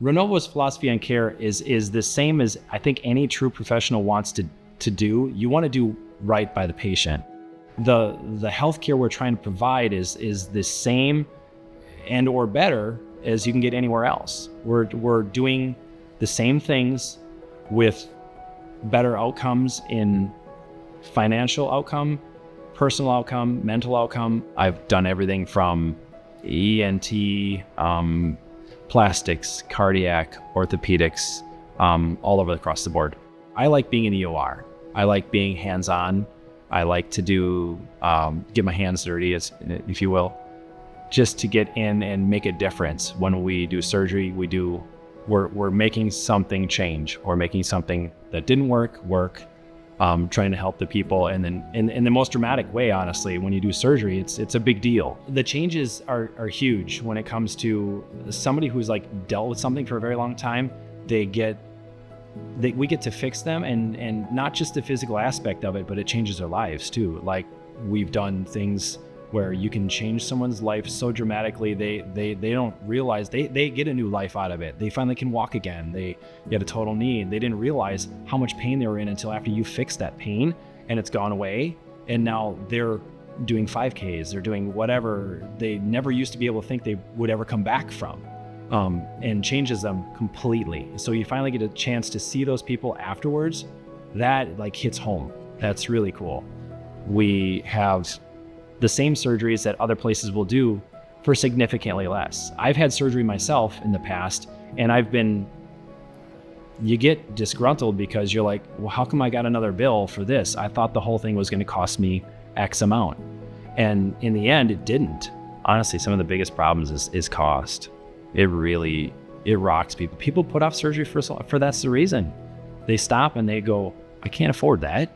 Renovo's philosophy on care is the same as I think any true professional wants to do. You want to do right by the patient. The healthcare we're trying to provide is the same and or better as you can get anywhere else. We're doing the same things with better outcomes in financial outcome, personal outcome, mental outcome. I've done everything from ENT, plastics, cardiac, orthopedics, all over across the board. I like being in the OR. I like being hands-on. I like to do, get my hands dirty, if you will, just to get in and make a difference. When we do surgery, we're making something change, or making something that didn't work, trying to help the people. And then in the most dramatic way, honestly, when you do surgery, it's a big deal. The changes are huge when it comes to somebody who's like dealt with something for a very long time. We get to fix them, and not just the physical aspect of it, but it changes their lives too. Like, we've done things where you can change someone's life so dramatically, they don't realize they get a new life out of it. They finally can walk again. They get a total knee. They didn't realize how much pain they were in until after you fix that pain and it's gone away. And now they're doing 5Ks, they're doing whatever they never used to be able to think they would ever come back from, and changes them completely. So you finally get a chance to see those people afterwards. That like hits home. That's really cool. We have the same surgeries that other places will do for significantly less. I've had surgery myself in the past, and you get disgruntled because you're like, well, how come I got another bill for this? I thought the whole thing was going to cost me X amount. And in the end, it didn't. Honestly, some of the biggest problems is cost. It rocks people. People put off surgery for that's the reason. They stop and they go, I can't afford that.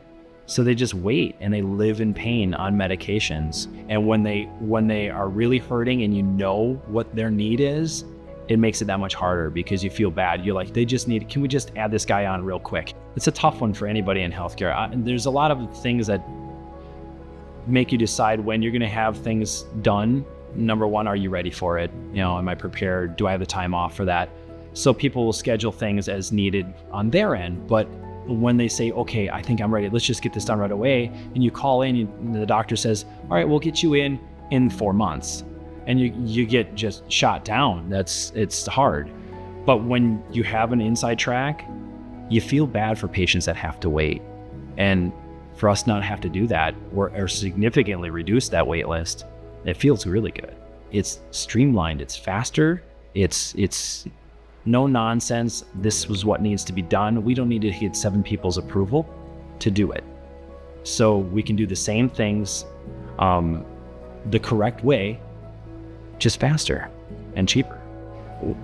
So they just wait and they live in pain on medications. And when they are really hurting and you know what their need is, it makes it that much harder because you feel bad. You're like, can we just add this guy on real quick? It's a tough one for anybody in healthcare. There's a lot of things that make you decide when you're gonna have things done. Number one, are you ready for it? Am I prepared? Do I have the time off for that? So people will schedule things as needed on their end, but when they say, okay, I think I'm ready, let's just get this done right away, and you call in and the doctor says, all right, we'll get you in 4 months, and you get just shot down. It's hard. But when you have an inside track, you feel bad for patients that have to wait. And for us not have to do that, or significantly reduce that wait list, it feels really good. It's streamlined, it's faster, it's no nonsense. This was what needs to be done. We don't need to get 7 people's approval to do it. So we can do the same things the correct way, just faster and cheaper.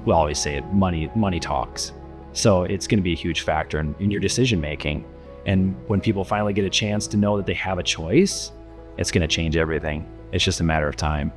We'll always say it, money talks. So it's going to be a huge factor in your decision making. And when people finally get a chance to know that they have a choice, it's going to change everything. It's just a matter of time.